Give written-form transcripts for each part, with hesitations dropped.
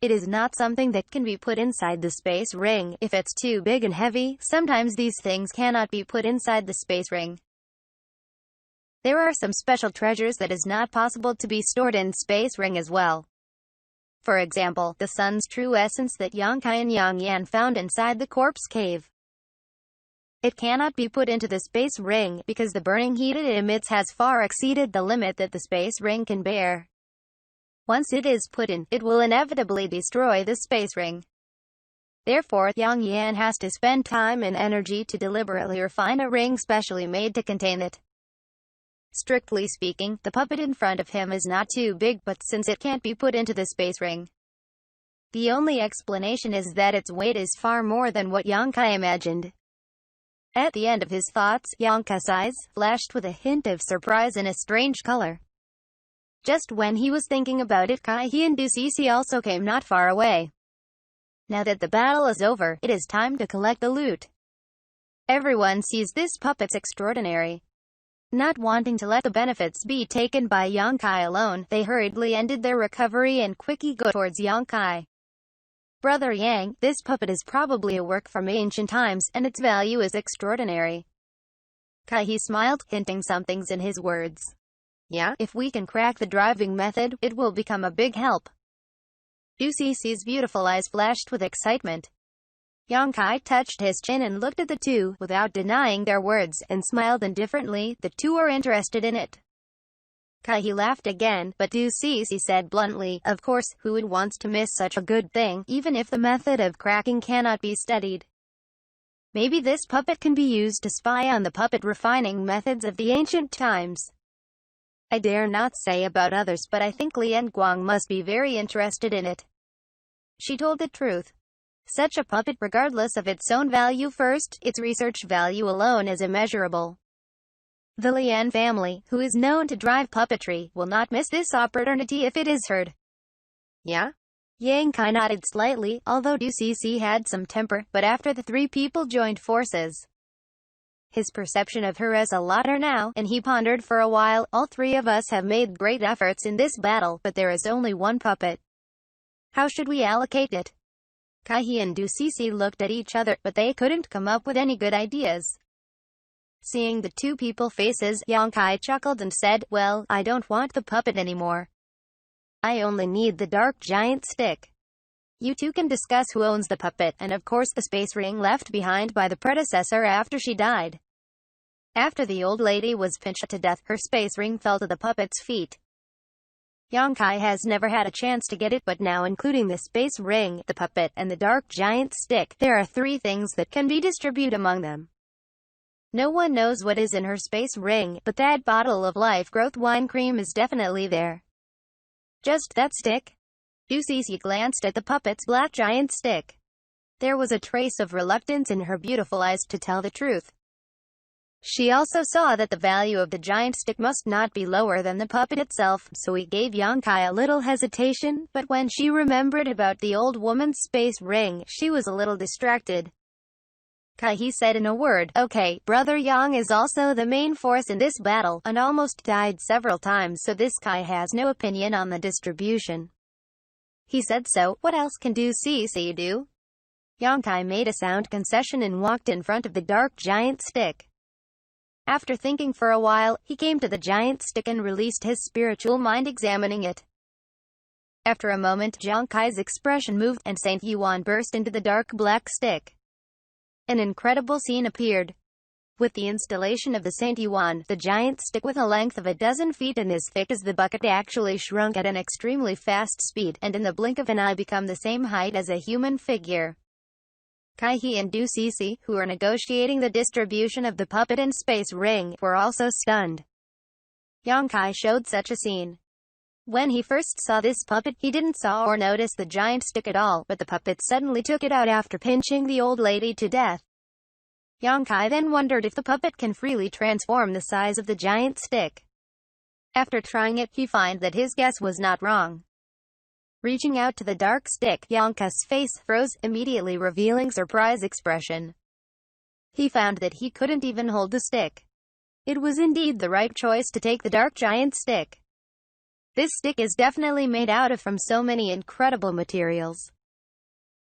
It is not something that can be put inside the space ring. If it's too big and heavy, sometimes these things cannot be put inside the space ring. There are some special treasures that is not possible to be stored in space ring as well. For example, the sun's true essence that Xianxia and Xian found inside the corpse cave. It cannot be put into the space ring, because the burning heat it emits has far exceeded the limit that the space ring can bear. Once it is put in, it will inevitably destroy the space ring. Therefore, Xian has to spend time and energy to deliberately refine a ring specially made to contain it. Strictly speaking, the puppet in front of him is not too big, but since it can't be put into the space ring, the only explanation is that its weight is far more than what Xianxia imagined. At the end of his thoughts, Xianxia's eyes flashed with a hint of surprise and a strange color. Just when he was thinking about it, Kai He and Ducici also came not far away. Now that the battle is over, it is time to collect the loot. Everyone sees this puppet's extraordinary. Not wanting to let the benefits be taken by Xianxia alone, they hurriedly ended their recovery and quickly go towards Xianxia. Brother Yang, this puppet is probably a work from ancient times, and its value is extraordinary. Kai He smiled, hinting something in his words. Yeah, if we can crack the driving method, it will become a big help. Ducici's beautiful eyes flashed with excitement. Xianxia touched his chin and looked at the two, without denying their words, and smiled indifferently. The two are interested in it. Kai He laughed again, but Ducici said bluntly, of course, who would want to miss such a good thing, even if the method of cracking cannot be studied. Maybe this puppet can be used to spy on the puppet refining methods of the ancient times. I dare not say about others, but I think Lian Guang must be very interested in it. She told the truth. Such a puppet, regardless of its own value first, its research value alone is immeasurable. The Lian family, who is known to drive puppetry, will not miss this opportunity if it is heard. Yeah? Xianxia nodded slightly, although Ducici had some temper, but after the three people joined forces, his perception of her as a lotter now, and he pondered for a while. All three of us have made great efforts in this battle, but there is only one puppet. How should we allocate it? Kai He and Ducici looked at each other, but they couldn't come up with any good ideas. Seeing the two people's faces, Xianxia chuckled and said, well, I don't want the puppet anymore. I only need the dark giant stick. You two can discuss who owns the puppet, and of course the space ring left behind by the predecessor after she died. After the old lady was pinched to death, her space ring fell to the puppet's feet. Xianxia has never had a chance to get it, but now, including the space ring, the puppet, and the dark giant stick, there are three things that can be distributed among them. No one knows what is in her space ring, but that bottle of life growth wine cream is definitely there. Just that stick? Ducici glanced at the puppet's black giant stick. There was a trace of reluctance in her beautiful eyes, to tell the truth. She also saw that the value of the giant stick must not be lower than the puppet itself, so he gave Xianxia a little hesitation, but when she remembered about the old woman's space ring, she was a little distracted. Kai He said in a word, okay, Brother Yang is also the main force in this battle, and almost died several times, so this Kai has no opinion on the distribution. He said so. What else can Ducici do? Xianxia made a sound concession and walked in front of the dark giant stick. After thinking for a while, he came to the giant stick and released his spiritual mind, examining it. After a moment, Xianxia's expression moved, and Saint Yuan burst into the dark black stick. An incredible scene appeared. With the installation of the Saint Yuan, the giant stick, with a length of 12 feet and as thick as the bucket, actually shrunk at an extremely fast speed, and in the blink of an eye become the same height as a human figure. Kai He and Ducici, who were negotiating the distribution of the puppet and space ring, were also stunned. Xianxia showed such a scene. When he first saw this puppet, he didn't saw or notice the giant stick at all, but the puppet suddenly took it out after pinching the old lady to death. Xianxia then wondered if the puppet can freely transform the size of the giant stick. After trying it, he found that his guess was not wrong. Reaching out to the dark stick, Xianxia's face froze, immediately revealing surprise expression. He found that he couldn't even hold the stick. It was indeed the right choice to take the dark giant stick. This stick is definitely made out of from so many incredible materials.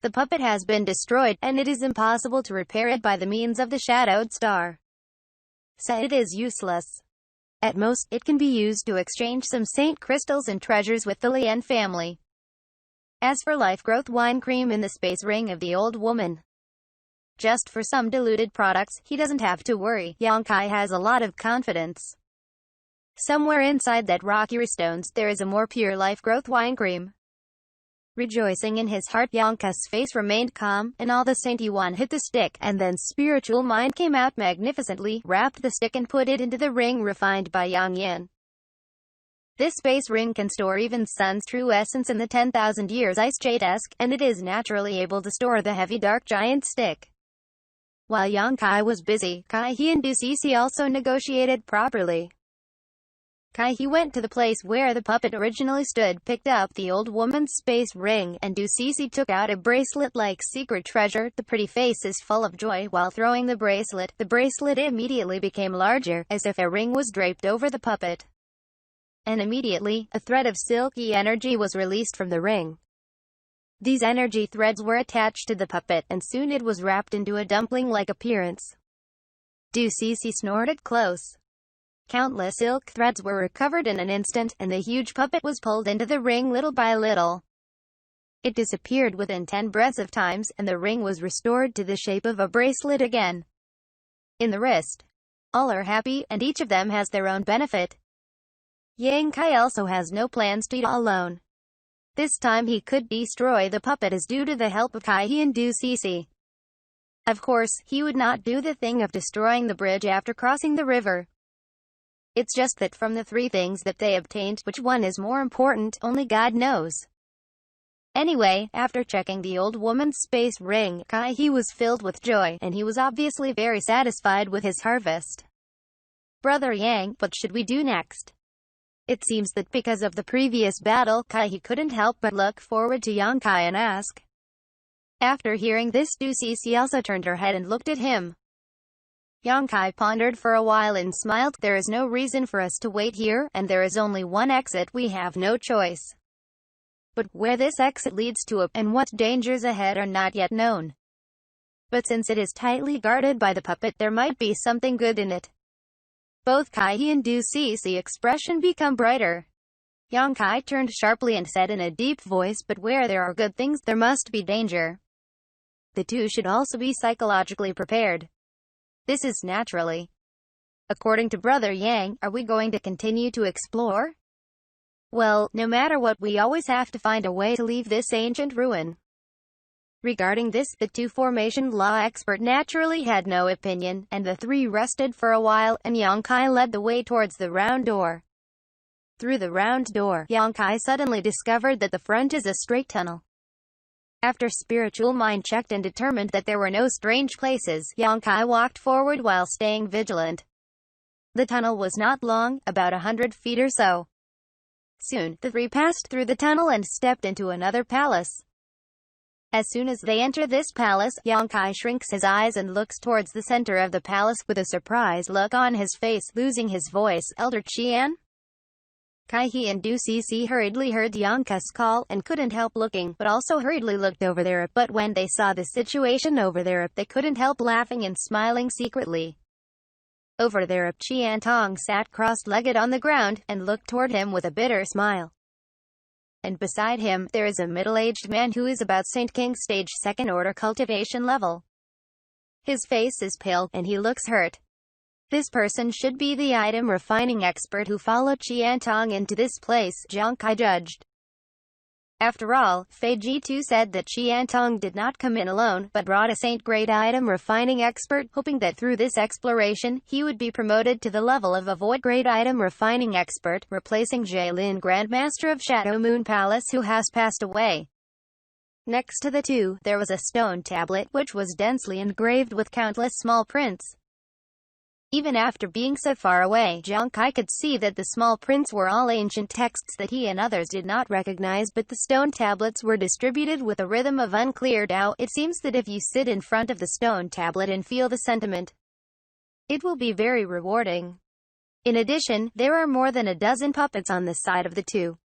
The puppet has been destroyed, and it is impossible to repair it by the means of the shadowed star. So it is useless. At most, it can be used to exchange some saint crystals and treasures with the Lian family. As for life growth wine cream in the space ring of the old woman, just for some diluted products, he doesn't have to worry. Xianxia has a lot of confidence. Somewhere inside that rocky stones, there is a more pure life growth wine cream. Rejoicing in his heart, Xianxia's face remained calm, and all the Saint Yuan hit the stick, and then spiritual mind came out magnificently, wrapped the stick and put it into the ring refined by Yang Yan. This space ring can store even sun's true essence in the 10,000 years ice jade-esque, and it is naturally able to store the heavy dark giant stick. While Xianxia was busy, Kai-He and Du-Cece also negotiated properly. Kai-He went to the place where the puppet originally stood, picked up the old woman's space ring, and Du-Cece took out a bracelet-like secret treasure. The pretty face is full of joy while throwing the bracelet. The bracelet immediately became larger, as if a ring was draped over the puppet. And immediately, a thread of silky energy was released from the ring. These energy threads were attached to the puppet, and soon it was wrapped into a dumpling-like appearance. Du-Cece snorted close. Countless silk threads were recovered in an instant, and the huge puppet was pulled into the ring little by little. It disappeared within 10 breaths of times, and the ring was restored to the shape of a bracelet again. In the wrist. All are happy, and each of them has their own benefit. Xianxia also has no plans to eat alone. This time he could destroy the puppet as due to the help of Kai-He and Du-Cece. Of course, he would not do the thing of destroying the bridge after crossing the river. It's just that from the three things that they obtained, which one is more important, only God knows. Anyway, after checking the old woman's space ring, Kai-He was filled with joy, and he was obviously very satisfied with his harvest. Brother Yang, what should we do next? It seems that because of the previous battle, Kai-He couldn't help but look forward to Xianxia and ask. After hearing this, Du-Cece also turned her head and looked at him. Xianxia pondered for a while and smiled. There is no reason for us to wait here, and there is only one exit. We have no choice. But where this exit leads to and what dangers ahead are not yet known. But since it is tightly guarded by the puppet, there might be something good in it. Both Kai-He and Du-Cece expression become brighter. Xianxia turned sharply and said in a deep voice, but where there are good things, there must be danger. The two should also be psychologically prepared. This is naturally. According to Brother Yang, are we going to continue to explore? Well, no matter what, we always have to find a way to leave this ancient ruin. Regarding this, the two formation law expert naturally had no opinion, and the three rested for a while, and Xianxia led the way towards the round door. Through the round door, Xianxia suddenly discovered that the front is a straight tunnel. After spiritual mind checked and determined that there were no strange places, Xianxia walked forward while staying vigilant. The tunnel was not long, about 100 feet or so. Soon, the three passed through the tunnel and stepped into another palace. As soon as they enter this palace, Xianxia shrinks his eyes and looks towards the center of the palace with a surprised look on his face, losing his voice. Elder Xian? Kai-He and Du-Cece hurriedly heard Xianxia's call, and couldn't help looking, but also hurriedly looked over there. But when they saw the situation over there, they couldn't help laughing and smiling secretly. Over there, Tong sat cross-legged on the ground, and looked toward him with a bitter smile. And beside him, there is a middle-aged man who is about Saint King stage 2nd order cultivation level. His face is pale, and he looks hurt. This person should be the item refining expert who followed Tong into this place, Xianxia judged. After all, Fei Ji2 said that Tong did not come in alone, but brought a saint-grade item refining expert, hoping that through this exploration, he would be promoted to the level of a void-grade item refining expert, replacing Jaylin, Grandmaster of Shadow Moon Palace, who has passed away. Next to the two, there was a stone tablet, which was densely engraved with countless small prints. Even after being so far away, Xianxia could see that the small prints were all ancient texts that he and others did not recognize, but the stone tablets were distributed with a rhythm of unclear Tao. It seems that if you sit in front of the stone tablet and feel the sentiment, it will be very rewarding. In addition, there are more than a dozen puppets on the side of the two.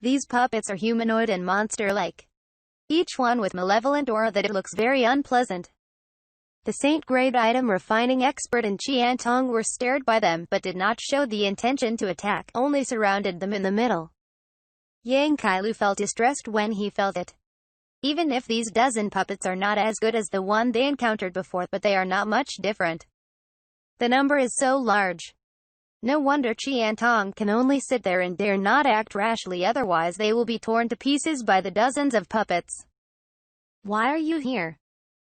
These puppets are humanoid and monster-like, each one with malevolent aura that it looks very unpleasant. The Saint-grade item refining expert and Tong were stared by them, but did not show the intention to attack, only surrounded them in the middle. Yang Kailu felt distressed when he felt it. Even if these dozen puppets are not as good as the one they encountered before, but they are not much different. The number is so large. No wonder Tong can only sit there and dare not act rashly, otherwise they will be torn to pieces by the dozens of puppets. Why are you here?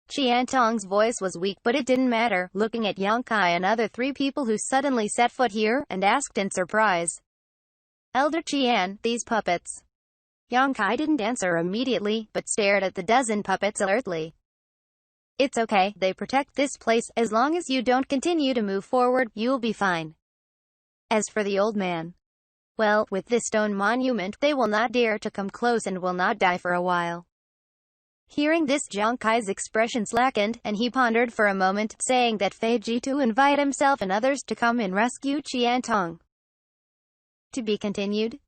Tong's voice was weak, but it didn't matter, looking at Yang Kai and other three people who suddenly set foot here, and asked in surprise. Elder Xian, these puppets. Yang Kai didn't answer immediately, but stared at the dozen puppets alertly. It's okay, they protect this place, as long as you don't continue to move forward, you'll be fine. As for the old man, well, with this stone monument, they will not dare to come close and will not die for a while. Hearing this, Yang Kai's expression slackened, and he pondered for a moment, saying that Fei Ji to invite himself and others to come and rescue Tong. To be continued.